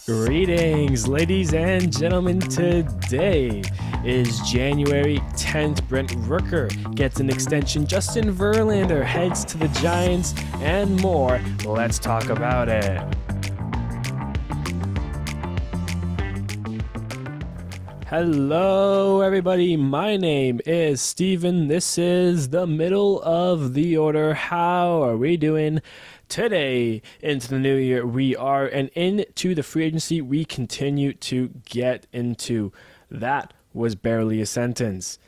Greetings, ladies and gentlemen. Today is January 10th. Brent Rooker gets an extension. Justin Verlander heads to the Giants and more. Let's talk about it. Hello, everybody. My name is Steven. This is the middle of the order. How are we doing today? Into the new year, we are, and into the free agency we continue to get into. That was barely a sentence.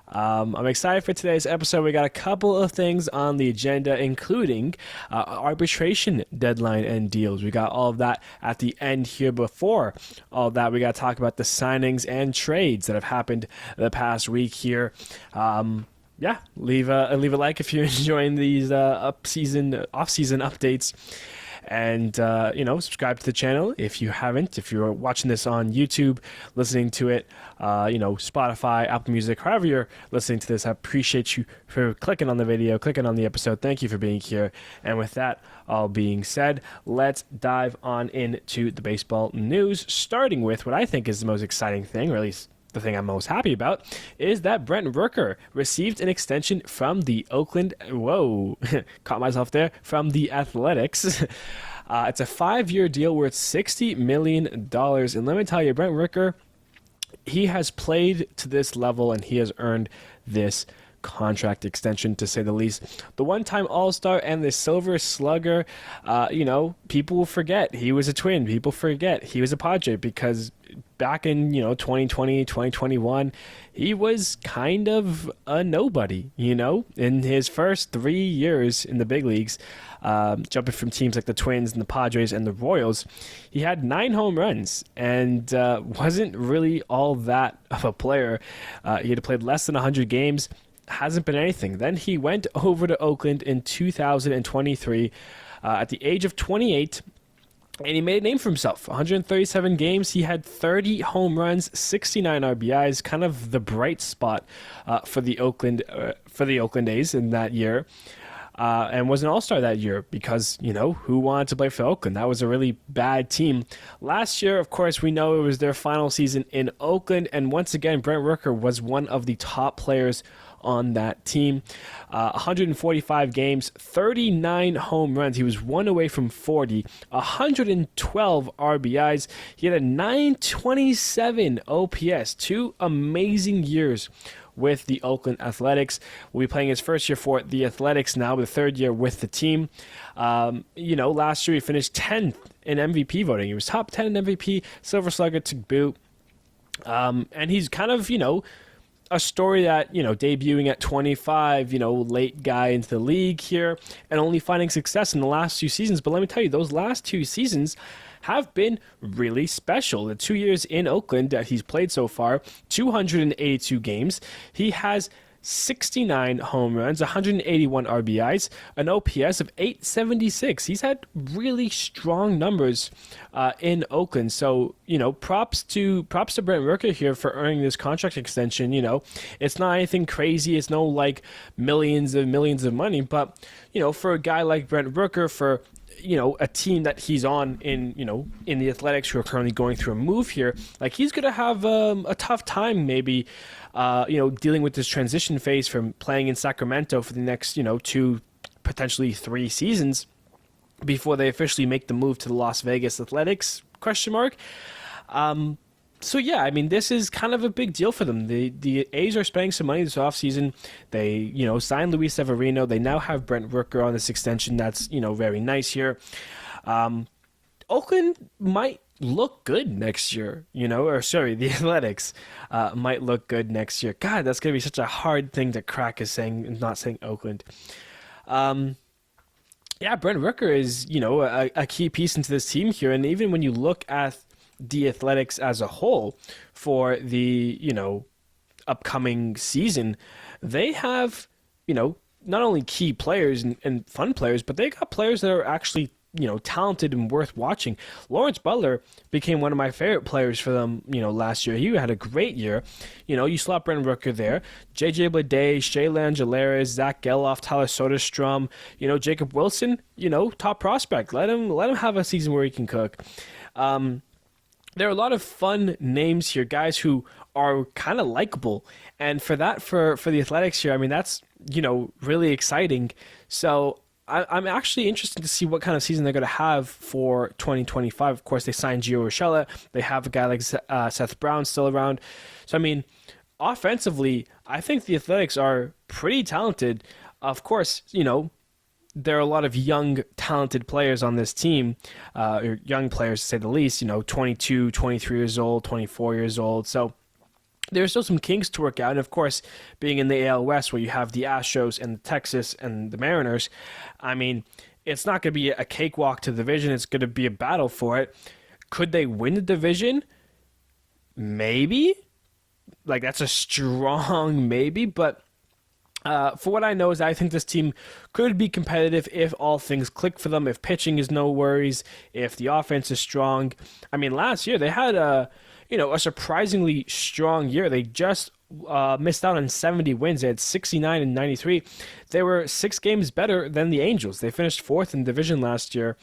I'm excited for today's episode. We got a couple of things on the agenda, including arbitration deadline and deals. We got all of that at the end here. Before all of that, we got to talk about the signings and trades that have happened the past week here. Leave a like if you're enjoying these off-season updates. And, subscribe to the channel if you haven't. If you're watching this on YouTube, listening to it, Spotify, Apple Music, however you're listening to this, I appreciate you for clicking on the video, clicking on the episode. Thank you for being here. And with that all being said, let's dive on into the baseball news, starting with what I think is the most exciting thing, or at least the thing I'm most happy about, is that Brent Rooker received an extension from the caught myself there, from the Athletics. It's a 5-year deal worth $60 million. And let me tell you, Brent Rooker, he has played to this level and he has earned this contract extension, to say the least. The one-time All-Star and the Silver Slugger, people forget he was a Twin. People forget he was a Padre, because back in 2020, 2021, he was kind of a nobody. In his first 3 years in the big leagues, jumping from teams like the Twins and the Padres and the Royals, he had 9 home runs and wasn't really all that of a player. He had played less than 100 games. Hasn't been anything. Then he went over to Oakland in 2023 at the age of 28, and he made a name for himself. 137 games, he had 30 home runs, 69 RBIs, kind of the bright spot for the Oakland A's in that year. And was an all-star that year because, who wanted to play for Oakland? That was a really bad team. Last year, of course, we know it was their final season in Oakland, and once again, Brent Rooker was one of the top players on that team. 145 games, 39 home runs. He was one away from 40, 112 RBIs. He had a 927 OPS. 2 amazing years with the Oakland Athletics. Will be playing his first year for the Athletics now, the third year with the team. Last year he finished 10th in MVP voting. He was top 10 in MVP, Silver Slugger to boot. And he's kind of, a story that, debuting at 25, late guy into the league here and only finding success in the last 2 seasons. But let me tell you, those last 2 seasons have been really special. The 2 years in Oakland that he's played so far, 282 games. He has 69 home runs, 181 RBIs, an OPS of 876. He's had really strong numbers in Oakland. So, props to Brent Rooker here for earning this contract extension. It's not anything crazy. It's no like millions of money. But, for a guy like Brent Rooker, for a team that he's on in the Athletics, who are currently going through a move here, like he's going to have a tough time maybe, dealing with this transition phase from playing in Sacramento for the next, 2, potentially 3 seasons before they officially make the move to the Las Vegas Athletics, ? This is kind of a big deal for them. The A's are spending some money this offseason. They, signed Luis Severino. They now have Brent Rooker on this extension. That's, very nice here. Oakland might look good next year, the Athletics might look good next year. God, that's going to be such a hard thing to crack, is not saying Oakland. Brent Rooker is, a key piece into this team here. And even when you look at the Athletics as a whole for the, upcoming season, they have, not only key players and fun players, but they got players that are actually, talented and worth watching. Lawrence Butler became one of my favorite players for them, last year. He had a great year. You slot Brent Rooker there. JJ Bleday, Shea Langelaris, Zach Geloff, Tyler Soderstrom, Jacob Wilson, top prospect. Let him have a season where he can cook. There are a lot of fun names here, guys who are kind of likable. And for the Athletics here, I mean, that's, really exciting. So I'm actually interested to see what kind of season they're going to have for 2025. Of course, they signed Gio Urshela. They have a guy like Seth Brown still around. So, I mean, offensively, I think the Athletics are pretty talented. Of course, there are a lot of young, talented players on this team, or young players to say the least, 22, 23 years old, 24 years old. So there's still some kinks to work out. And of course, being in the AL West where you have the Astros and the Texas and the Mariners, I mean, it's not going to be a cakewalk to the division. It's going to be a battle for it. Could they win the division? Maybe. Like, that's a strong maybe, but for what I know is I think this team could be competitive if all things click for them, if pitching is no worries, if the offense is strong. I mean, last year they had a surprisingly strong year. They just missed out on 70 wins. They had 69 and 93. They were 6 games better than the Angels. They finished 4th in the division last year.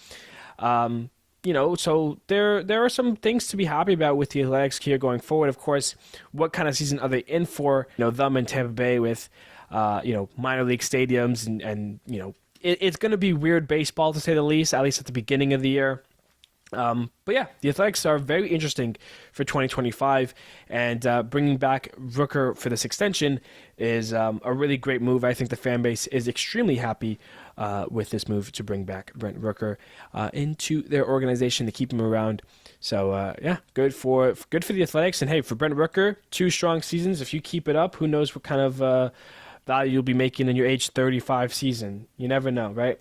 So there are some things to be happy about with the Athletics here going forward. Of course, what kind of season are they in for? Them in Tampa Bay with minor league stadiums and it's going to be weird baseball to say the least, at least at the beginning of the year. But yeah, the Athletics are very interesting for 2025, and bringing back Rooker for this extension is a really great move. I think the fan base is extremely happy with this move to bring back Brent Rooker into their organization to keep him around. So yeah, good for the Athletics, and hey, for Brent Rooker, 2 strong seasons. If you keep it up, who knows what kind of value you'll be making in your age 35 season. You never know, right?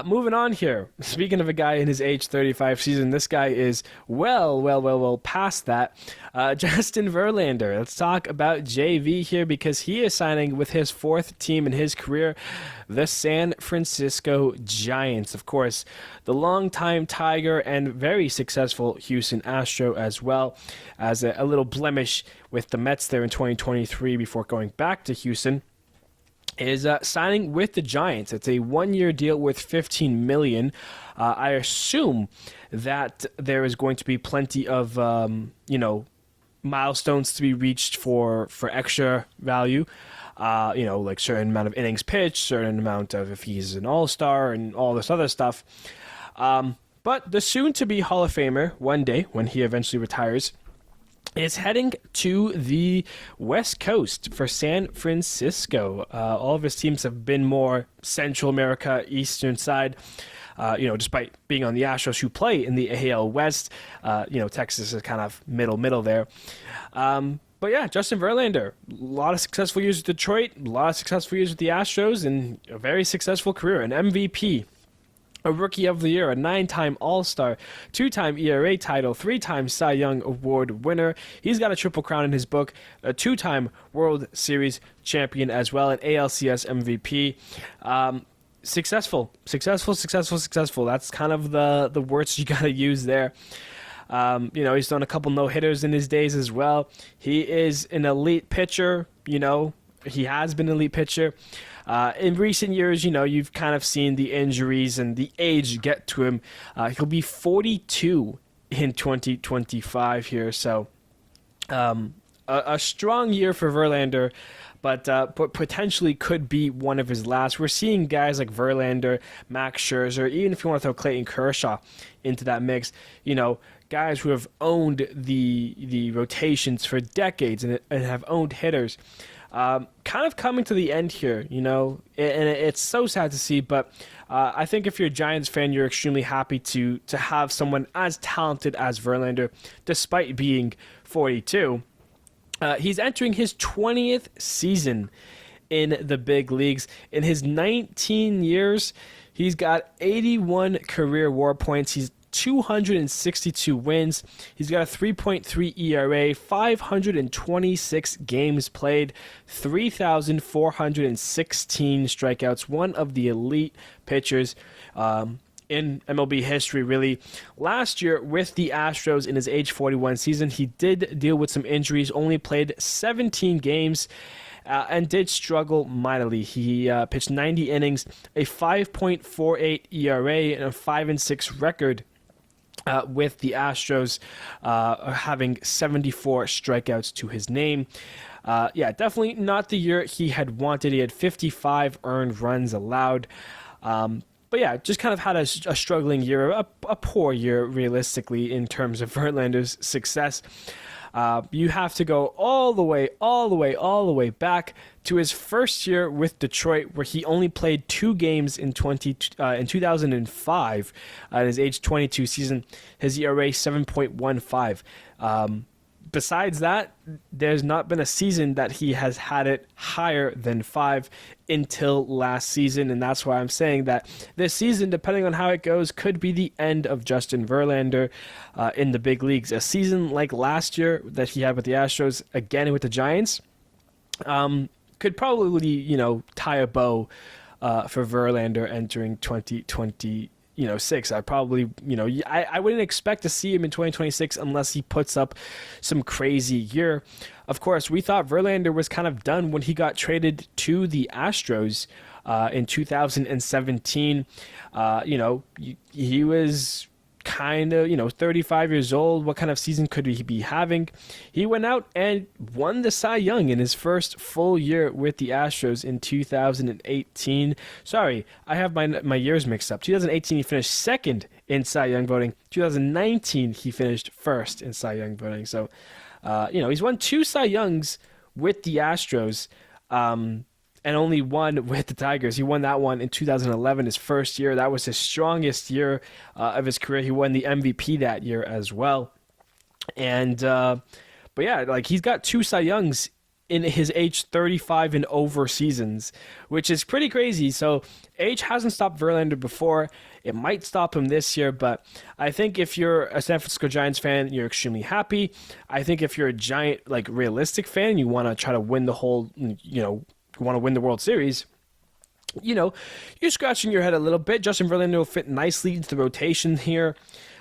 Moving on here. Speaking of a guy in his age 35 season, this guy is well past that. Justin Verlander. Let's talk about JV here because he is signing with his 4th team in his career, the San Francisco Giants. Of course, the longtime Tiger and very successful Houston Astro as well, as a little blemish with the Mets there in 2023 before going back to Houston. Is signing with the Giants. It's a 1-year deal worth $15 million. I assume that there is going to be plenty of milestones to be reached for extra value. Like certain amount of innings pitched, certain amount of if he's an all-star and all this other stuff. But the soon-to-be Hall of Famer, one day when he eventually retires, is heading to the West Coast for San Francisco. All of his teams have been more Central America, Eastern side. Despite being on the Astros who play in the AL West, Texas is kind of middle there. But yeah, Justin Verlander, a lot of successful years with Detroit, a lot of successful years with the Astros, and a very successful career, an MVP. A Rookie of the Year, a 9-time All-Star, 2-time ERA title, 3-time Cy Young Award winner. He's got a triple crown in his book, a 2-time World Series champion as well, an ALCS MVP. Successful. That's kind of the words you got to use there. He's done a couple no-hitters in his days as well. He is an elite pitcher, He has been an elite pitcher. In recent years, you've kind of seen the injuries and the age get to him. He'll be 42 in 2025 here, so a strong year for Verlander, but potentially could be one of his last. We're seeing guys like Verlander, Max Scherzer, even if you want to throw Clayton Kershaw into that mix, guys who have owned the rotations for decades and have owned hitters. Kind of coming to the end here, and it's so sad to see, but I think if you're a Giants fan, you're extremely happy to have someone as talented as Verlander, despite being 42. He's entering his 20th season in the big leagues. In his 19 years, he's got 81 career WAR points. He's 262 wins. He's got a 3.3 ERA, 526 games played, 3,416 strikeouts, one of the elite pitchers. in MLB history, really. Last year with the Astros in his age 41 season, he did deal with some injuries, only played 17 games, and did struggle mightily. He pitched 90 innings, a 5.48 ERA, and a 5-6 record. With the Astros having 74 strikeouts to his name. Definitely not the year he had wanted. He had 55 earned runs allowed. Just kind of had a struggling year, a poor year realistically in terms of Verlander's success. You have to go all the way back to his first year with Detroit, where he only played 2 games in 2005, in his age 22 season. His ERA 7.15. Besides that, there's not been a season that he has had it higher than 5 until last season, and that's why I'm saying that this season, depending on how it goes, could be the end of Justin Verlander in the big leagues. A season like last year that he had with the Astros, again with the Giants, could probably, tie a bow for Verlander entering 2020. 6. I probably, I wouldn't expect to see him in 2026 unless he puts up some crazy year. Of course, we thought Verlander was kind of done when he got traded to the Astros in 2017. He was kind of, 35 years old. What kind of season could he be having? He went out and won the Cy Young in his first full year with the Astros in 2018. Sorry, I have my years mixed up. 2018, he finished second in Cy Young voting. 2019, he finished first in Cy Young voting. So, he's won 2 Cy Youngs with the Astros. And only one with the Tigers. He won that one in 2011, his first year. That was his strongest year of his career. He won the MVP that year as well. And, he's got 2 Cy Youngs in his age 35 and over seasons, which is pretty crazy. So age hasn't stopped Verlander before. It might stop him this year, but I think if you're a San Francisco Giants fan, you're extremely happy. I think if you're a Giant, realistic fan, you want to try to win the whole, want to win the World Series, you're scratching your head a little bit. Justin Verlander will fit nicely into the rotation here.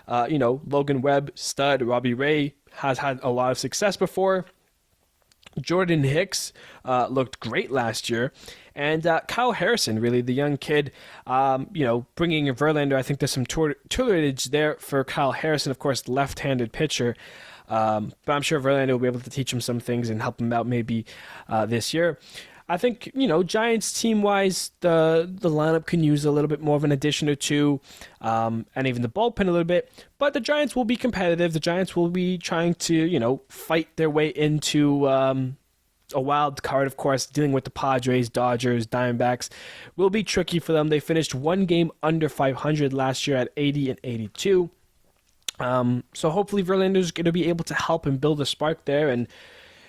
Logan Webb, stud. Robbie Ray has had a lot of success before. Jordan Hicks looked great last year. And Kyle Harrison, really, the young kid, bringing in Verlander. I think there's some tutelage there for Kyle Harrison, of course, left-handed pitcher. But I'm sure Verlander will be able to teach him some things and help him out maybe this year. I think, Giants team-wise, the lineup can use a little bit more of an addition or two, and even the bullpen a little bit. But the Giants will be competitive. The Giants will be trying to, fight their way into a wild card, of course. Dealing with the Padres, Dodgers, Diamondbacks will be tricky for them. They finished 1 game under 500 last year at 80 and 82. So hopefully Verlander's going to be able to help him build a spark there. And,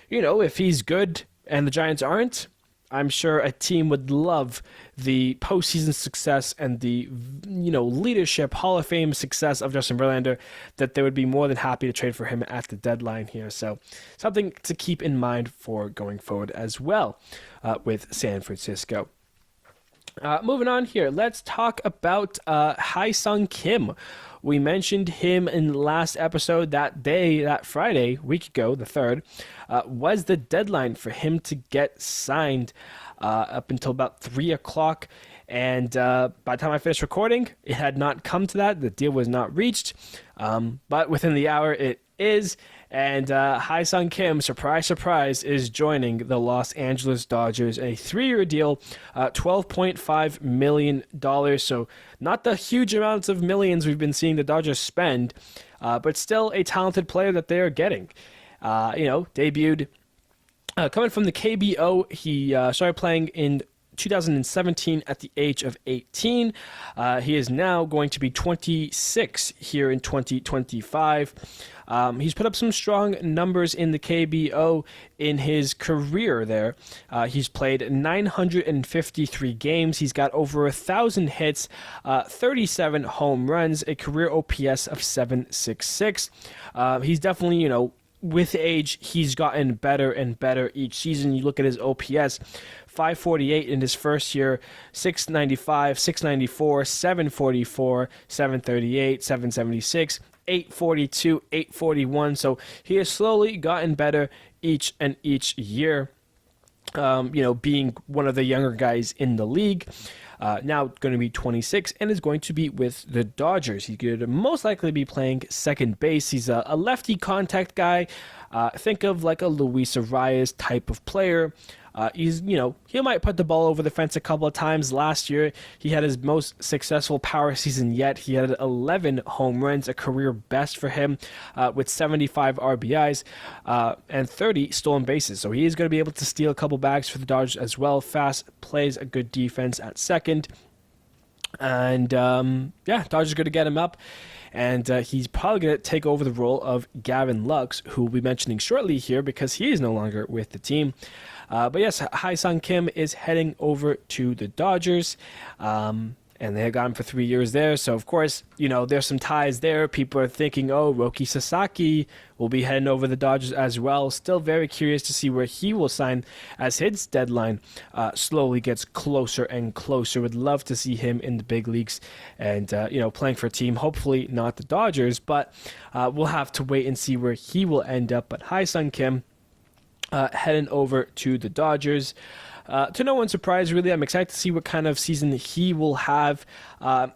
if he's good and the Giants aren't, I'm sure a team would love the postseason success and the, leadership Hall of Fame success of Justin Verlander, that they would be more than happy to trade for him at the deadline here. So something to keep in mind for going forward as well with San Francisco. Moving on here, let's talk about Hye-Seong Kim. We mentioned him in the last episode. That Friday, week ago, the 3rd, was the deadline for him to get signed up until about 3 o'clock. And by the time I finished recording, it had not come to that. The deal was not reached. But within the hour, it is. And Hye-Seong Kim, surprise, surprise, is joining the Los Angeles Dodgers. A 3-year deal, $12.5 million. So not the huge amounts of millions we've been seeing the Dodgers spend, but still a talented player that they are getting. Debuted coming from the KBO. He started playing in 2017 at the age of 18. He is now going to be 26 here in 2025. He's put up some strong numbers in the KBO in his career there. He's played 953 games. He's got over 1,000 hits, 37 home runs, a career OPS of 766. He's definitely, with age, he's gotten better and better each season. You look at his OPS, 548 in his first year, 695, 694, 744, 738, 776, 842, 841. So he has slowly gotten better each year. Being one of the younger guys in the league. Now going to be 26 and is going to be with the Dodgers. He's going to most likely be playing second base. He's a lefty contact guy. Think of like a Luis Arias type of player. He might put the ball over the fence a couple of times. Last year, he had his most successful power season yet. He had 11 home runs, a career best for him, with 75 RBIs and 30 stolen bases. So he is going to be able to steal a couple bags for the Dodgers as well. Fast, plays a good defense at second. And Dodgers are going to get him up. And he's probably going to take over the role of Gavin Lux, who we'll be mentioning shortly here because he is no longer with the team. But yes, Hye-Seong Kim is heading over to the Dodgers. And they got him for 3 years there. So, of course, there's some ties there. People are thinking, Roki Sasaki will be heading over the Dodgers as well. Still very curious to see where he will sign as his deadline slowly gets closer and closer. Would love to see him in the big leagues and, playing for a team. Hopefully not the Dodgers, but we'll have to wait and see where he will end up. But Hye-Seong Kim heading over to the Dodgers. To no one's surprise, really, I'm excited to see what kind of season he will have.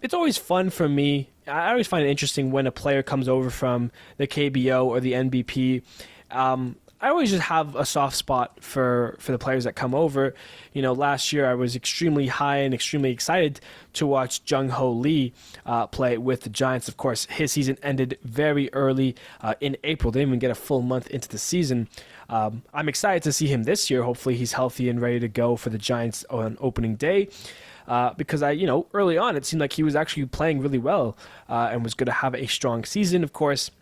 It's always fun for me. I always find it interesting when a player comes over from the KBO or the NBP. I always just have a soft spot for the players that come over. Last year I was extremely high and extremely excited to watch Jung-Ho Lee play with the Giants. Of course, his season ended very early in April. They didn't even get a full month into the season. I'm excited to see him this year. Hopefully he's healthy and ready to go for the Giants on opening day. Because early on it seemed like he was actually playing really well and was going to have a strong season. Of course,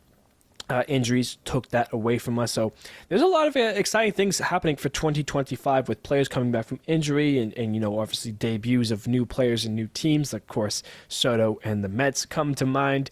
injuries took that away from us. So there's a lot of exciting things happening for 2025 with players coming back from injury and obviously debuts of new players and new teams. Like, of course, Soto and the Mets come to mind.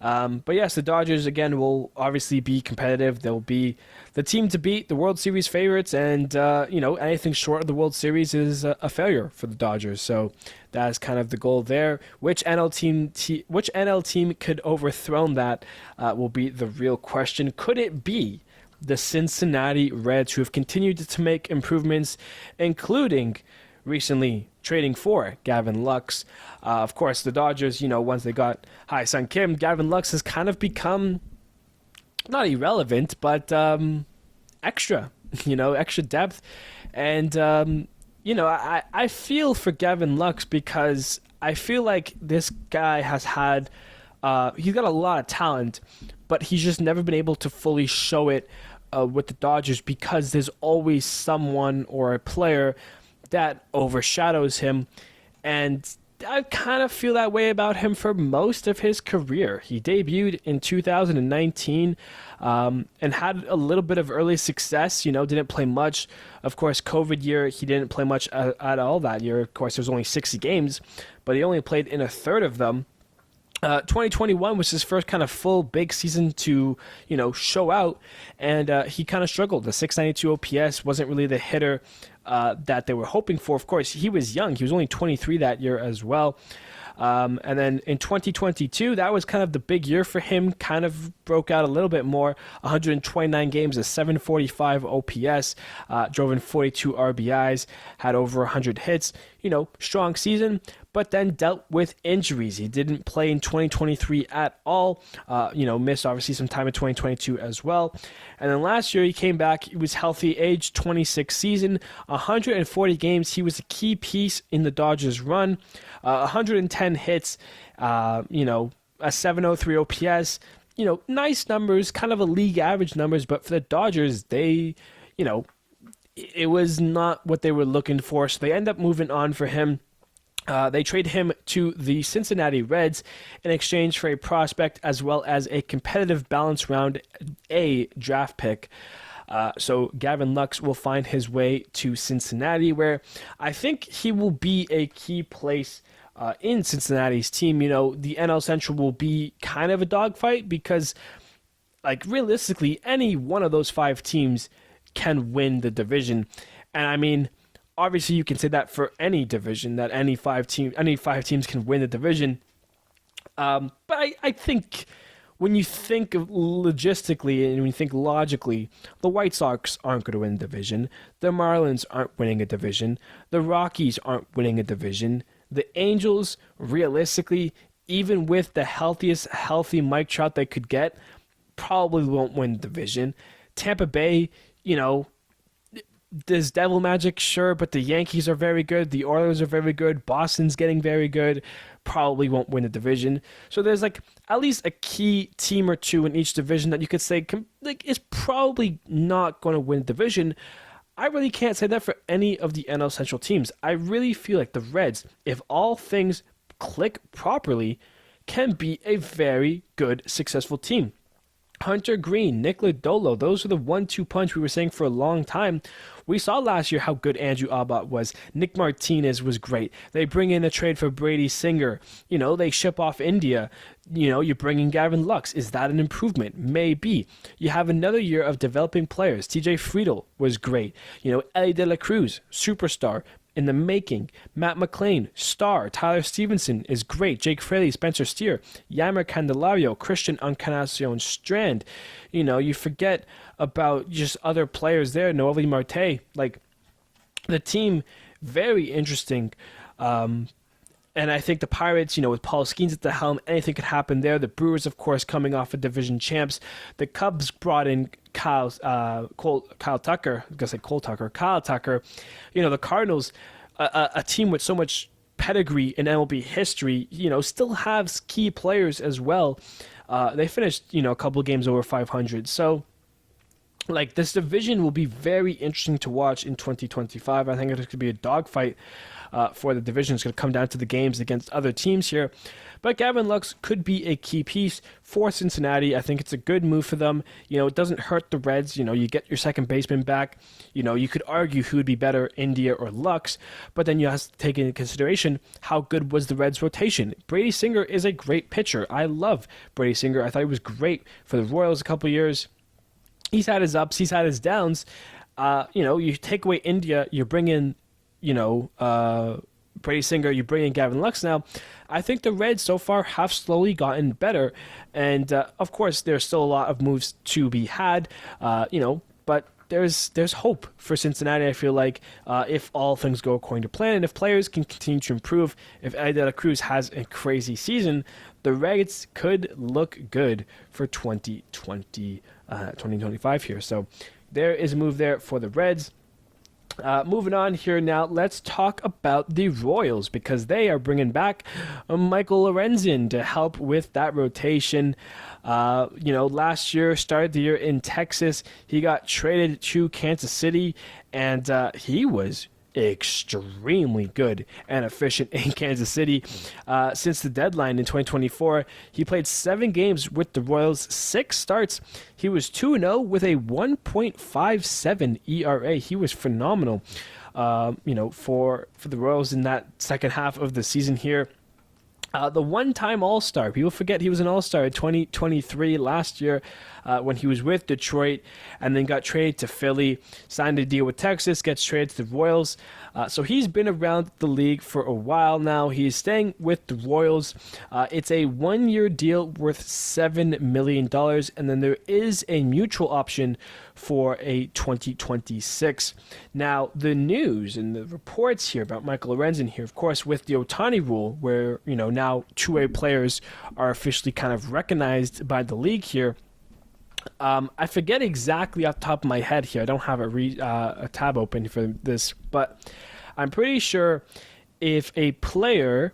But yes, the Dodgers, again, will obviously be competitive. They'll be the team to beat, the World Series favorites, and, anything short of the World Series is a failure for the Dodgers. So that is kind of the goal there. Which NL team could overthrow that will be the real question. Could it be the Cincinnati Reds, who have continued to make improvements, including recently trading for Gavin Lux? Of course, the Dodgers, once they got Hye-Seong Kim, Gavin Lux has kind of become not irrelevant, but extra depth. And, I feel for Gavin Lux because I feel like this guy has had, he's got a lot of talent, but he's just never been able to fully show it with the Dodgers because there's always someone or a player that overshadows him. And I kind of feel that way about him for most of his career. He debuted in 2019 and had a little bit of early success, didn't play much. Of course, COVID year, he didn't play much at all that year. Of course, there was only 60 games, but he only played in a third of them. 2021 was his first kind of full big season to, show out, and he kind of struggled. The 692 OPS wasn't really the hitter that they were hoping for. Of course, he was young. He was only 23 that year as well. And then in 2022, that was kind of the big year for him, kind of broke out a little bit more. 129 games, a 745 OPS, drove in 42 RBIs, had over 100 hits, strong season, but then dealt with injuries. He didn't play in 2023 at all, missed obviously some time in 2022 as well. And then last year he came back, he was healthy, age 26 season, 140 games. He was a key piece in the Dodgers run, 110 hits, a 703 OPS, nice numbers, kind of a league average numbers, but for the Dodgers, they, it was not what they were looking for. So they end up moving on for him. They trade him to the Cincinnati Reds in exchange for a prospect as well as a competitive balance round A draft pick. So Gavin Lux will find his way to Cincinnati, where I think he will be a key place in Cincinnati's team. The NL Central will be kind of a dogfight because, realistically, any one of those 5 teams can win the division. And I mean, Obviously, you can say that for any division, that any five teams can win the division. But I think when you think of logistically and when you think logically, the White Sox aren't going to win the division. The Marlins aren't winning a division. The Rockies aren't winning a division. The Angels, realistically, even with the healthy Mike Trout they could get, probably won't win the division. Tampa Bay, there's devil magic, sure, but the Yankees are very good. The Orioles are very good. Boston's getting very good. Probably won't win the division. So there's like at least a key team or two in each division that you could say is probably not going to win the division. I really can't say that for any of the NL Central teams. I really feel like the Reds, if all things click properly, can be a very good, successful team. Hunter Green, Nick Lodolo, those are the 1-2 punch we were saying for a long time. We saw last year how good Andrew Abbott was. Nick Martinez was great. They bring in a trade for Brady Singer. They ship off India. You bring in Gavin Lux. Is that an improvement? Maybe. You have another year of developing players. TJ Friedl was great. Ellie De La Cruz, superstar in the making. Matt McClain, star. Tyler Stevenson is great. Jake Fraley, Spencer Steer, Yammer Candelario, Christian Encarnacion Strand. You forget about just other players there. Noelvi Marte. Like, the team, very interesting. And I think the Pirates, with Paul Skeens at the helm, anything could happen there. The Brewers, of course, coming off of division champs. The Cubs brought in Kyle Tucker. I was going to say Cole Tucker. Kyle Tucker. The Cardinals, a team with so much pedigree in MLB history, still has key players as well. They finished, a couple of games over 500. So, this division will be very interesting to watch in 2025. I think it could be a dogfight for the division. It's going to come down to the games against other teams here. But Gavin Lux could be a key piece for Cincinnati. I think it's a good move for them. It doesn't hurt the Reds. You get your second baseman back. You could argue who would be better, India or Lux. But then you have to take into consideration how good was the Reds' rotation. Brady Singer is a great pitcher. I love Brady Singer. I thought he was great for the Royals a couple years. He's had his ups. He's had his downs. You take away India, you bring in Brady Singer, you bring in Gavin Lux now. I think the Reds so far have slowly gotten better. And, of course, there's still a lot of moves to be had, but there's hope for Cincinnati, I feel like, if all things go according to plan. And if players can continue to improve, if Eddie De La Cruz has a crazy season, the Reds could look good for 2025 here. So there is a move there for the Reds. Moving on here now, let's talk about the Royals because they are bringing back Michael Lorenzen to help with that rotation. Last year, started the year in Texas. He got traded to Kansas City, and he was extremely good and efficient in Kansas City. Since the deadline in 2024, he played 7 games with the Royals, 6 starts. He was 2-0 with a 1.57 ERA. He was phenomenal, for the Royals in that second half of the season here. The one-time All-Star. People forget he was an All-Star in 2023 last year when he was with Detroit and then got traded to Philly, signed a deal with Texas, gets traded to the Royals. So he's been around the league for a while now. He's staying with the Royals. It's a 1-year deal worth $7 million, and then there is a mutual option for a 2026. Now, the news and the reports here about Michael Lorenzen here, of course, with the Ohtani rule, where, now two-way players are officially kind of recognized by the league here. I forget exactly off the top of my head here. I don't have a tab open for this, but I'm pretty sure if a player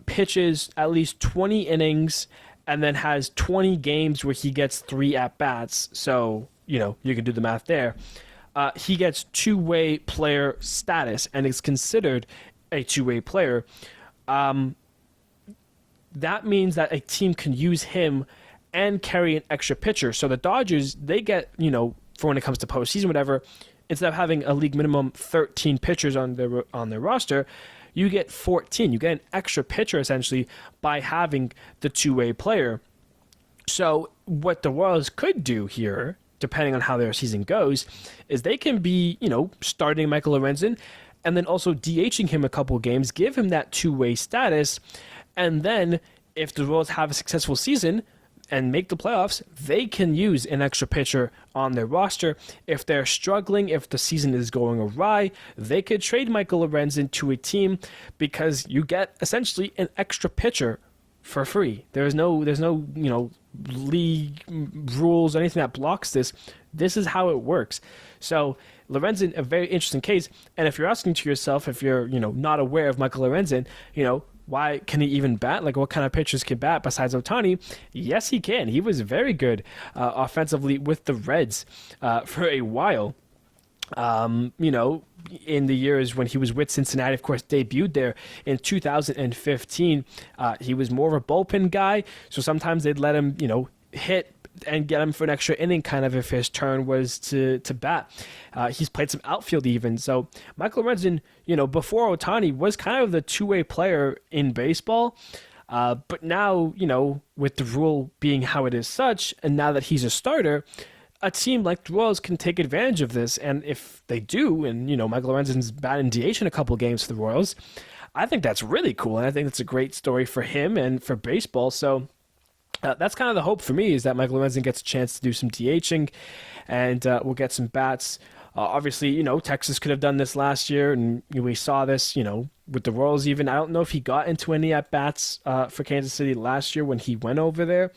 pitches at least 20 innings and then has 20 games where he gets 3 at-bats, so, you can do the math there, he gets two-way player status and is considered a two-way player. That means that a team can use him and carry an extra pitcher. So the Dodgers, they get, for when it comes to postseason, whatever, instead of having a league minimum 13 pitchers on their roster, you get 14. You get an extra pitcher, essentially, by having the two-way player. So what the Royals could do here depending on how their season goes, is they can be, starting Michael Lorenzen and then also DHing him a couple games, give him that two-way status, and then if the Royals have a successful season and make the playoffs, they can use an extra pitcher on their roster. If they're struggling, if the season is going awry, they could trade Michael Lorenzen to a team because you get essentially an extra pitcher for free. There's no league rules or anything that blocks this. This is how it works. So Lorenzen, a very interesting case. And if you're asking to yourself, if you're not aware of Michael Lorenzen, why can he even bat? Like, what kind of pitchers can bat besides Ohtani? Yes, he can. He was very good offensively with the Reds for a while. In the years when he was with Cincinnati, of course, debuted there in 2015. He was more of a bullpen guy, so sometimes they'd let him, hit and get him for an extra inning, kind of if his turn was to bat. He's played some outfield even. So Michael Lorenzen, before Ohtani, was kind of the two-way player in baseball. But now, with the rule being how it is such, and now that he's a starter, a team like the Royals can take advantage of this. And if they do, and, Michael Lorenzen's batting DH in a couple games for the Royals, I think that's really cool. And I think it's a great story for him and for baseball. So that's kind of the hope for me, is that Michael Lorenzen gets a chance to do some DHing and we'll get some bats. Obviously, Texas could have done this last year, and we saw this, with the Royals even. I don't know if he got into any at-bats for Kansas City last year when he went over there.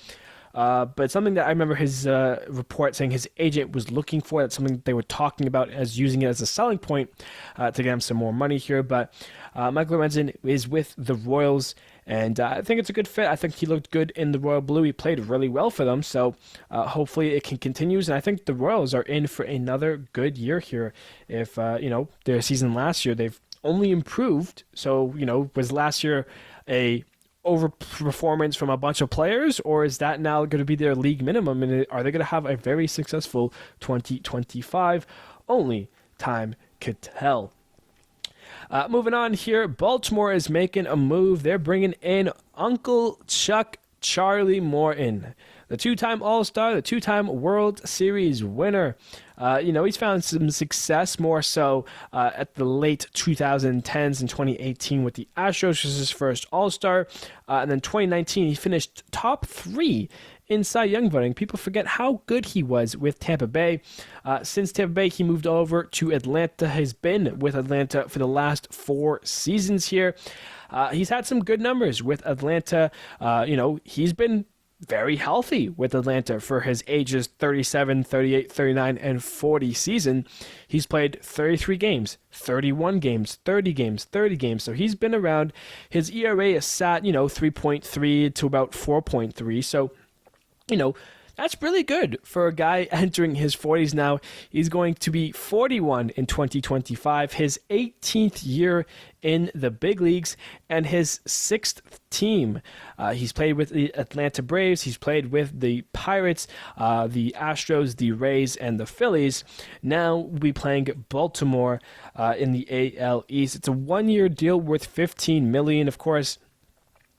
But something that I remember his report saying his agent was looking for, that's something they were talking about as using it as a selling point to get him some more money here. But Michael Lorenzen is with the Royals, and I think it's a good fit. I think he looked good in the Royal Blue. He played really well for them, so hopefully it can continue. And I think the Royals are in for another good year here. If, their season last year, they've only improved. So, was last year a overperformance from a bunch of players, or is that now going to be their league minimum? And are they going to have a very successful 2025? Only time could tell. Moving on here, Baltimore is making a move. They're bringing in Uncle Chuck Charlie Morton, the two-time All-Star, the two-time World Series winner. He's found some success more so at the late 2010s and 2018 with the Astros, which is his first All-Star. And then 2019, he finished top 3 in Cy Young voting. People forget how good he was with Tampa Bay. Since Tampa Bay, he moved over to Atlanta. Has been with Atlanta for the last 4 seasons here. He's had some good numbers with Atlanta. He's been very healthy with Atlanta for his ages 37, 38, 39, and 40 season. He's played 33 games, 31 games, 30 games, 30 games. So he's been around. His ERA is sat, 3.3 to about 4.3. So, that's really good for a guy entering his 40s now. He's going to be 41 in 2025, his 18th year in the big leagues, and his 6th team. He's played with the Atlanta Braves. He's played with the Pirates, the Astros, the Rays, and the Phillies. Now we'll be playing Baltimore in the AL East. It's a 1-year deal worth $15 million, of course.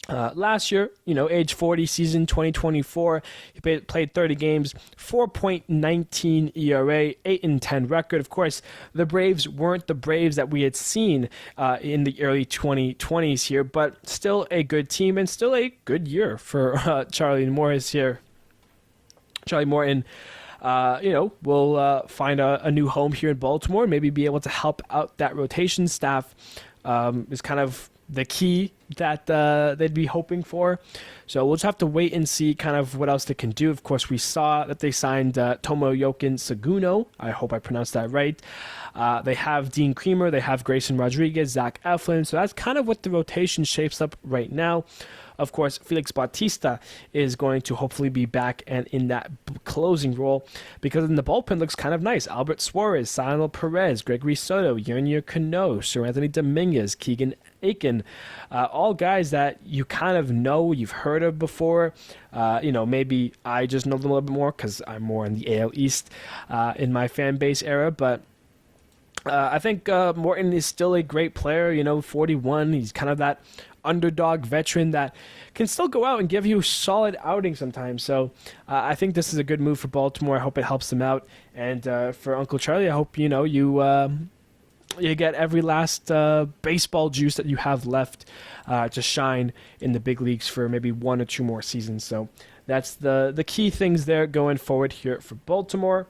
Last year, age 40 season 2024, he played 30 games, 4.19 ERA, 8-10 record. Of course, the Braves weren't the Braves that we had seen in the early 2020s here, but still a good team and still a good year for Charlie Morris here. Charlie Morton, will find a new home here in Baltimore, maybe be able to help out that rotation staff. Is kind of the key that they'd be hoping for. So we'll just have to wait and see kind of what else they can do. Of course, we saw that they signed Tomoyoki Seguno. I hope I pronounced that right. They have Dean Creamer. They have Grayson Rodriguez, Zach Eflin. So that's kind of what the rotation shapes up right now. Of course, Felix Bautista is going to hopefully be back and in that closing role, because in the bullpen looks kind of nice. Albert Suarez, Sionel Perez, Gregory Soto, Yunior Cano, Sir Anthony Dominguez, Keegan Aiken, all guys that you kind of know, you've heard of before. Maybe I just know them a little bit more because I'm more in the AL East in my fan base era, but I think Morton is still a great player, 41. He's kind of that underdog veteran that can still go out and give you solid outing sometimes. So I think this is a good move for Baltimore. I hope it helps them out. And for Uncle Charlie, I hope you get every last baseball juice that you have left to shine in the big leagues for maybe 1 or 2 more seasons. So that's the key things there going forward here for Baltimore.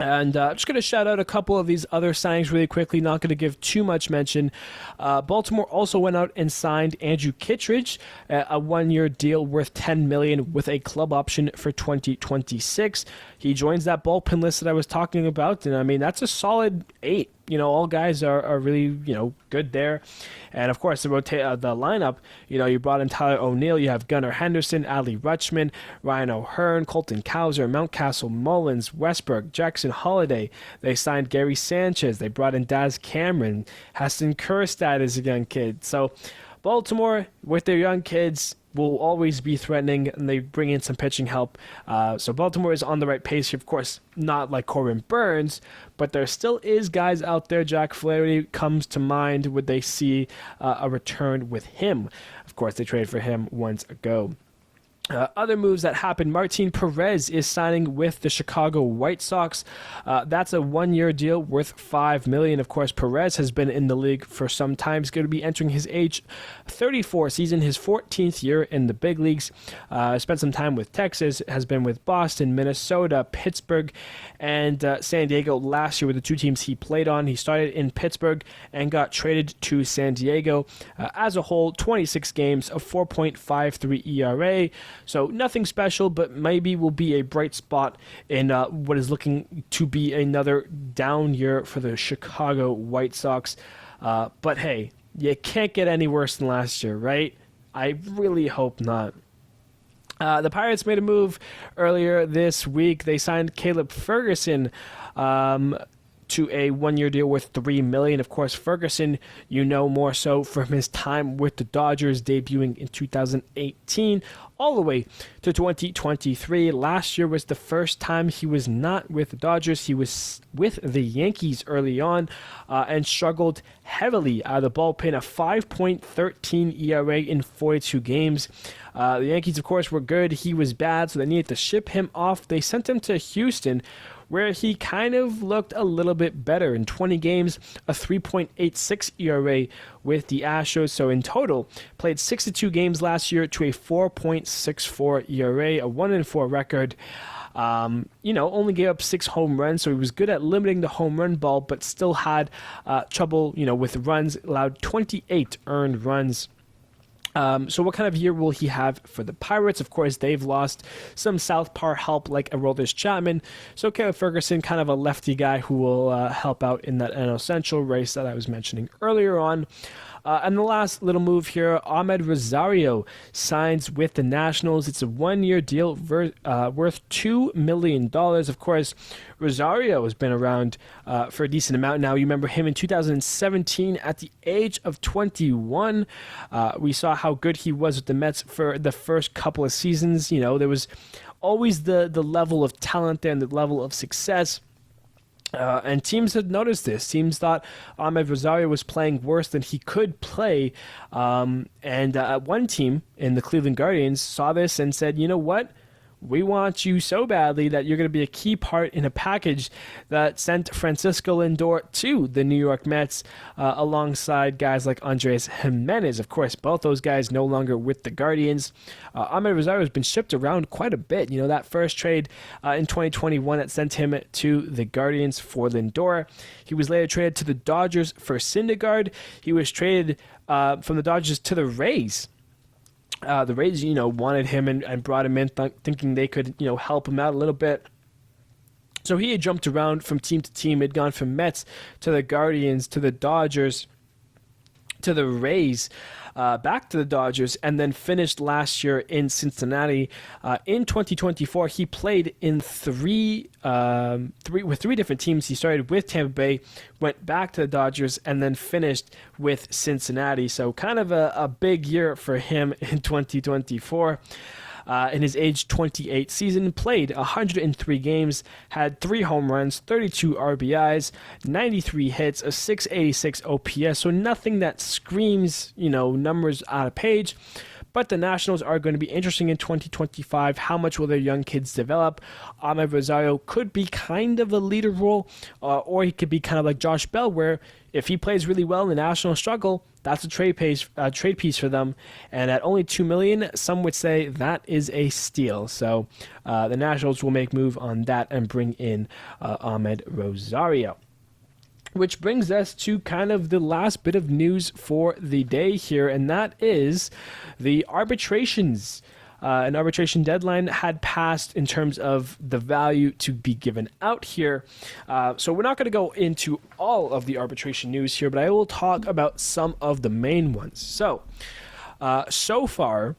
And I'm just going to shout out a couple of these other signings really quickly, not going to give too much mention. Baltimore also went out and signed Andrew Kittredge, a 1-year deal worth $10 million with a club option for 2026. He joins that bullpen list that I was talking about, and I mean, that's a solid 8. All guys are really, good there. And, of course, the lineup, you brought in Tyler O'Neill. You have Gunnar Henderson, Adley Rutschman, Ryan O'Hearn, Colton Cowser, Mountcastle, Mullins, Westbrook, Jackson Holiday. They signed Gary Sanchez. They brought in Daz Cameron. Heston Kjerstad is a young kid. So Baltimore, with their young kids, will always be threatening, and they bring in some pitching help. So Baltimore is on the right pace here. Of course, not like Corbin Burns, but there still is guys out there. Jack Flaherty comes to mind. Would they see a return with him? Of course, they traded for him once ago. Other moves that happened, Martin Perez is signing with the Chicago White Sox. That's a 1-year deal worth $5 million. Of course, Perez has been in the league for some time. He's going to be entering his age 34 season, his 14th year in the big leagues. Spent some time with Texas, has been with Boston, Minnesota, Pittsburgh, and San Diego last year were the 2 teams he played on. He started in Pittsburgh and got traded to San Diego. As a whole, 26 games, a 4.53 ERA. So nothing special, but maybe will be a bright spot in what is looking to be another down year for the Chicago White Sox. But hey, you can't get any worse than last year, right? I really hope not. The Pirates made a move earlier this week. They signed Caleb Ferguson to a 1-year deal worth $3 million. Of course, Ferguson, more so from his time with the Dodgers, debuting in 2018 all the way to 2023. Last year was the first time he was not with the Dodgers. He was with the Yankees early on and struggled heavily out of the bullpen, a 5.13 ERA in 42 games. The Yankees, of course, were good. He was bad, so they needed to ship him off. They sent him to Houston, where he kind of looked a little bit better. In 20 games, a 3.86 ERA with the Astros. So in total, played 62 games last year to a 4.64 ERA, a 1-4 record. Only gave up 6 home runs, so he was good at limiting the home run ball, but still had trouble, with runs, allowed 28 earned runs. So what kind of year will he have for the Pirates? Of course, they've lost some southpaw help like Aroldis Chapman. So Caleb Ferguson, kind of a lefty guy who will help out in that NL Central race that I was mentioning earlier on. And the last little move here, Ahmed Rosario signs with the Nationals. It's a 1-year deal worth $2 million. Of course, Rosario has been around for a decent amount now. You remember him in 2017 at the age of 21. We saw how good he was with the Mets for the first couple of seasons. There was always the level of talent there and the level of success. And teams had noticed this. Teams thought Ahmed Rosario was playing worse than he could play. And one team in the Cleveland Guardians saw this and said, you know what? We want you so badly that you're going to be a key part in a package that sent Francisco Lindor to the New York Mets alongside guys like Andres Jimenez. Of course, both those guys no longer with the Guardians. Ahmed Rosario has been shipped around quite a bit. That first trade in 2021 that sent him to the Guardians for Lindor. He was later traded to the Dodgers for Syndergaard. He was traded from the Dodgers to the Rays. The Rays, wanted him and brought him in thinking they could, help him out a little bit. So he had jumped around from team to team. He'd gone from Mets to the Guardians to the Dodgers to the Rays, back to the Dodgers, and then finished last year in Cincinnati. In 2024, he played in three different teams. He started with Tampa Bay, went back to the Dodgers, and then finished with Cincinnati. So kind of a big year for him in 2024. in his age 28 season, played 103 games, had 3 home runs, 32 RBIs, 93 hits, a 686 OPS, so nothing that screams, numbers out of page. But the Nationals are going to be interesting in 2025. How much will their young kids develop? Ahmed Rosario could be kind of a leader role, or he could be kind of like Josh Bell, where if he plays really well and the Nationals struggle, that's a trade piece for them. And at only $2 million, some would say that is a steal. So the Nationals will make move on that and bring in Ahmed Rosario. Which brings us to kind of the last bit of news for the day here, and that is the arbitrations. An arbitration deadline had passed in terms of the value to be given out here. So we're not going to go into all of the arbitration news here, but I will talk about some of the main ones. So far,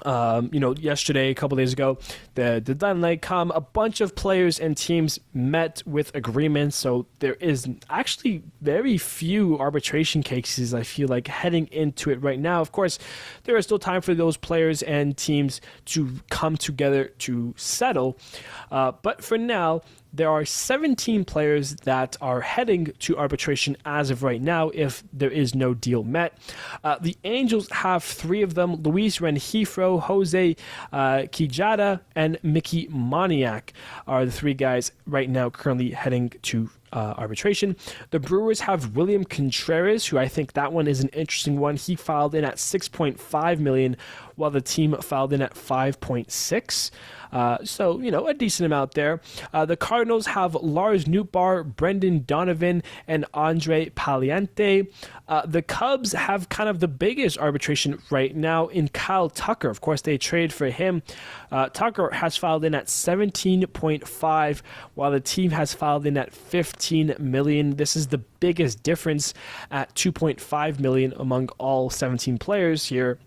yesterday, a couple days ago, the deadline come, a bunch of players and teams met with agreements. So there is actually very few arbitration cases, I feel like, heading into it right now. Of course, there is still time for those players and teams to come together to settle. But for now, there are 17 players that are heading to arbitration as of right now if there is no deal met. The Angels have 3 of them: Luis Rengifo, Jose Quijada, and Mickey Moniak are the 3 guys right now currently heading to arbitration. The Brewers have William Contreras, who I think that one is an interesting one. He filed in at $6.5 million, while the team filed in at $5.6. So, a decent amount there. The Cardinals have Lars Nootbaar, Brendan Donovan, and Andre Paliente. The Cubs have kind of the biggest arbitration right now in Kyle Tucker. Of course, they traded for him. Tucker has filed in at 17.5, while the team has filed in at 15 million. This is the biggest difference at 2.5 million among all 17 players here.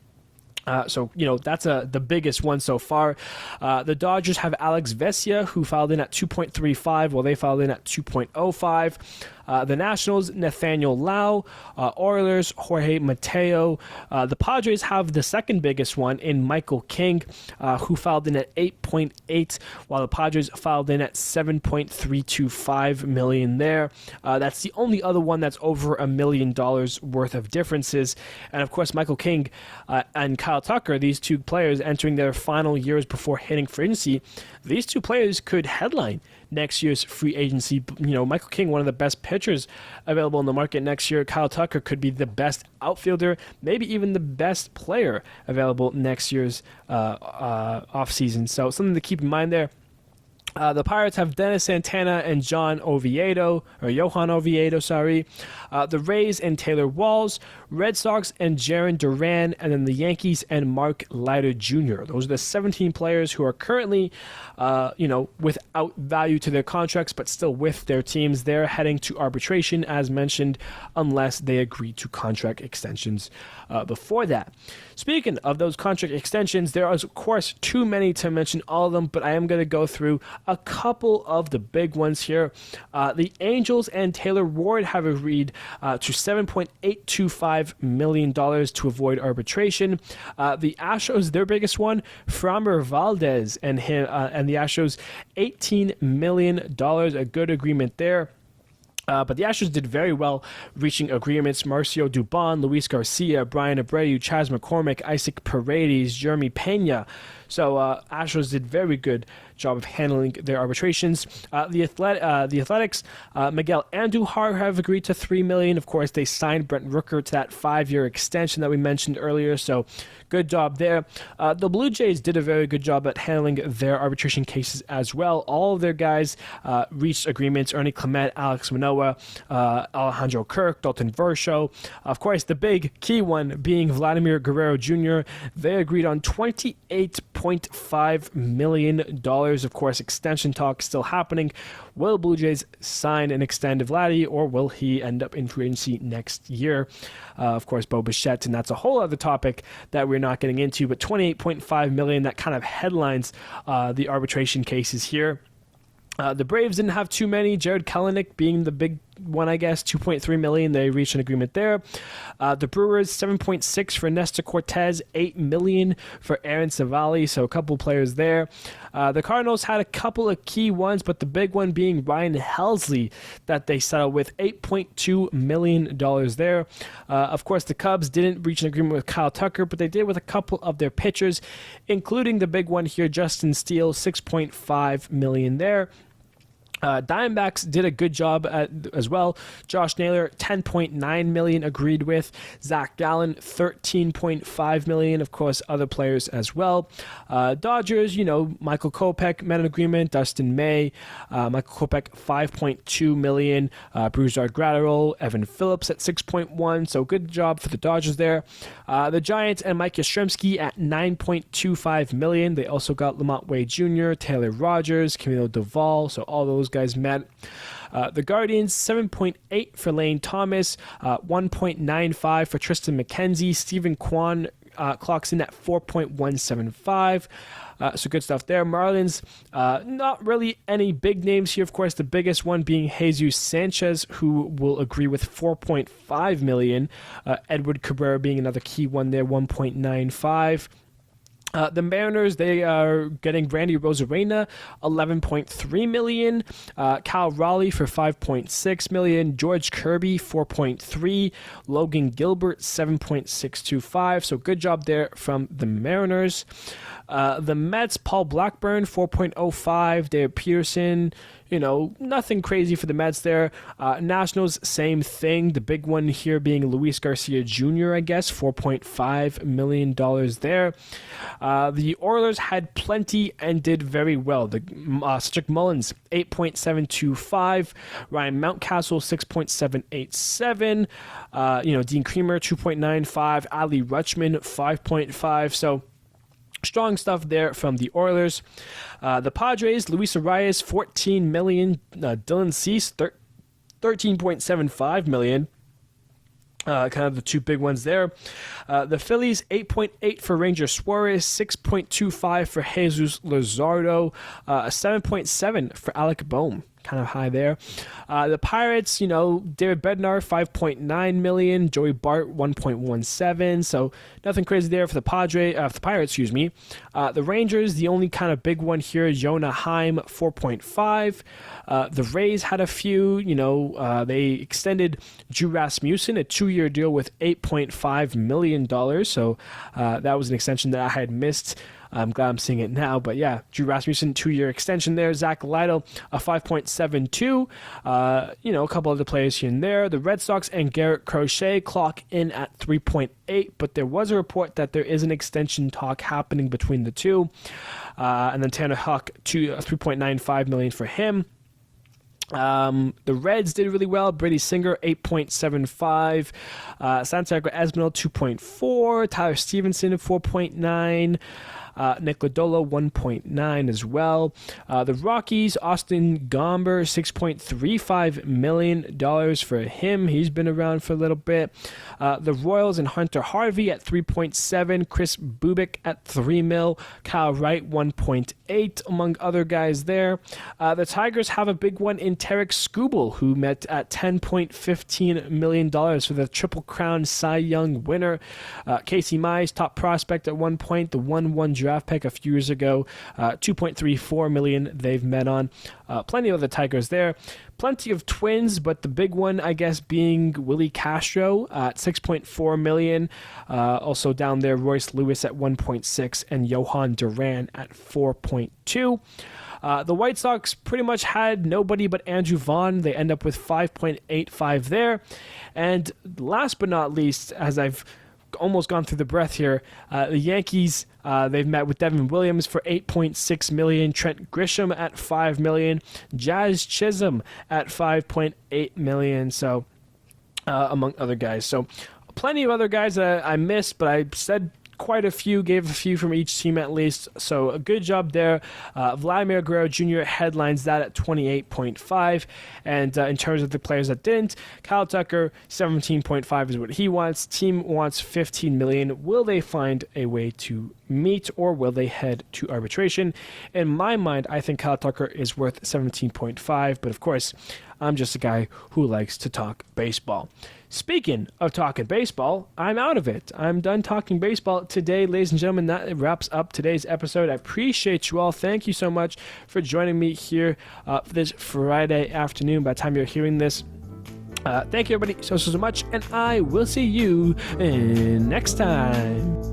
That's the biggest one so far. The Dodgers have Alex Vesia, who filed in at 2.35, while they filed in at 2.05. The Nationals, Nathaniel Lau. Orioles, Jorge Mateo. The Padres have the second biggest one in Michael King, who filed in at 8.8, while the Padres filed in at 7.325 million there. That's the only other one that's over $1 million worth of differences. And of course, Michael King and Kyle Tucker, these 2 players entering their final years before hitting free agency, these 2 players could headline next year's free agency. Michael King, one of the best pitchers available in the market next year. Kyle Tucker could be the best outfielder, maybe even the best player available next year's offseason. So something to keep in mind there. The Pirates have Dennis Santana and Johan Oviedo. The Rays and Taylor Walls. Red Sox and Jarren Duran. And then the Yankees and Mark Leiter Jr. Those are the 17 players who are currently, without value to their contracts, but still with their teams. They're heading to arbitration, as mentioned, unless they agree to contract extensions before that. Speaking of those contract extensions, there are, of course, too many to mention all of them, but I am going to go through a couple of the big ones here. The Angels and Taylor Ward have agreed to $7.825 million to avoid arbitration. The Astros, their biggest one, Framber Valdez and the Astros, $18 million, a good agreement there. But the Astros did very well reaching agreements. Marcio Dubon, Luis Garcia, Brian Abreu, Chas McCormick, Isaac Paredes, Jeremy Pena. So Astros did very good job of handling their arbitrations. The Athletics, Miguel Andujar have agreed to $3 million. Of course, they signed Brent Rooker to that 5-year extension that we mentioned earlier. So good job there. The Blue Jays did a very good job at handling their arbitration cases as well. All of their guys reached agreements. Ernie Clement, Alex Manoah, Alejandro Kirk, Dalton Varsho. Of course, the big key one being Vladimir Guerrero Jr. They agreed on $28.5 million. Of course, extension talk still happening. Will Blue Jays sign and extend Vladdy, or will he end up in free agency next year? Of course, Bo Bichette, and that's a whole other topic that we're not getting into, but $28.5 million, that kind of headlines the arbitration cases here. The Braves didn't have too many. Jared Kelenic being the big one, I guess, $2.3 million. They reached an agreement there. The Brewers, $7.6 for Nestor Cortez, $8 million for Aaron Savali. So a couple players there. The Cardinals had a couple of key ones, but the big one being Ryan Helsley that they settled with $8.2 million there. Of course, the Cubs didn't reach an agreement with Kyle Tucker, but they did with a couple of their pitchers, including the big one here, Justin Steele, $6.5 million there. Diamondbacks did a good job as well. Josh Naylor, $10.9 million agreed with. Zach Gallen, $13.5 million. Of course, other players as well. Dodgers, Michael Kopech met an agreement. Dustin May, Michael Kopech, $5.2 million. Brusdar Graterol, Evan Phillips at $6.1. So good job for the Dodgers there. The Giants and Mike Yastrzemski at $9.25 million. They also got Lamont Wade Jr., Taylor Rogers, Camilo Doval. So all those guys met. The Guardians, $7.8 for Lane Thomas, $1.95 for Tristan McKenzie. Stephen Kwan clocks in at $4.175. So good stuff there. Marlins, not really any big names here. Of course, the biggest one being Jesus Sanchez, who will agree with $4.5 million. Edward Cabrera being another key one there, $1.95. The Mariners, they are getting Randy Rosarena, $11.3 million. Cal Raleigh for $5.6 million. George Kirby, $4.3. Logan Gilbert, $7.625. So good job there from the Mariners. The Mets, Paul Blackburn, $4.05. David Peterson, nothing crazy for the Mets there. Nationals, same thing. The big one here being Luis Garcia Jr., I guess, $4.5 million there. The Orioles had plenty and did very well. The Cedric Mullins, $8.725. Ryan Mountcastle, $6.787. Dean Creamer, $2.95. Ali Rutschman, $5.5. So strong stuff there from the Oilers. The Padres, Luis Arias, $14 million. Dylan Cease, $13.75 million. Kind of the two big ones there. The Phillies, $8.8 for Ranger Suarez, $6.25 for Jesus Luzardo, $7.7 for Alec Boehm. Kind of high there. The Pirates, David Bednar, $5.9 million. Joey Bart, $1.17. So nothing crazy there for the Pirates, The Rangers, the only kind of big one here, Jonah Heim, $4.5. The Rays had a few. They extended Drew Rasmussen a 2-year deal with $8.5 million. So that was an extension that I had missed. I'm glad I'm seeing it now. But yeah, Drew Rasmussen, 2-year extension there. Zach Lytle, a 5.72. A couple other players here and there. The Red Sox and Garrett Crochet clock in at 3.8. But there was a report that there is an extension talk happening between the two. And then Tanner Huck, $3.95 million for him. The Reds did really well. Brady Singer, 8.75. Santiago Esmanol, 2.4. Tyler Stevenson, 4.9. Nick Lodolo, 1.9 as well. The Rockies, Austin Gomber, $6.35 million for him. He's been around for a little bit. The Royals and Hunter Harvey at 3.7. Chris Bubik at $3 million. Kyle Wright, 1.8, among other guys there. The Tigers have a big one in Tarek Skubal, who met at $10.15 million for the Triple Crown Cy Young winner. Casey Mize, top prospect at one point, the 1-1 draft pick a few years ago, $2.34 million they've met on. Plenty of the Tigers there. Plenty of Twins, but the big one, I guess, being Willie Castro at $6.4 million. Also down there, Royce Lewis at 1.6 and Johan Duran at 4.2. The White Sox pretty much had nobody but Andrew Vaughn. They end up with 5.85 there. And last but not least, as I've almost gone through the breath here, the Yankees, they've met with Devin Williams for $8.6 million, Trent Grisham at $5 million, Jazz Chisholm at $5.8 million. So among other guys. So plenty of other guys that I missed, but I said quite a few, gave a few from each team at least. So a good job there. Vladimir Guerrero Jr. headlines that at 28.5. And in terms of the players that didn't, Kyle Tucker, 17.5 is what he wants. Team wants $15 million. Will they find a way to meet, or will they head to arbitration? In my mind, I think Kyle Tucker is worth 17.5, but of course, I'm just a guy who likes to talk baseball. Speaking of talking baseball, I'm out of it. I'm done talking baseball today, ladies and gentlemen. That wraps up today's episode. I appreciate you all. Thank you so much for joining me here for this Friday afternoon. By the time you're hearing this, thank you, everybody, so much, and I will see you next time.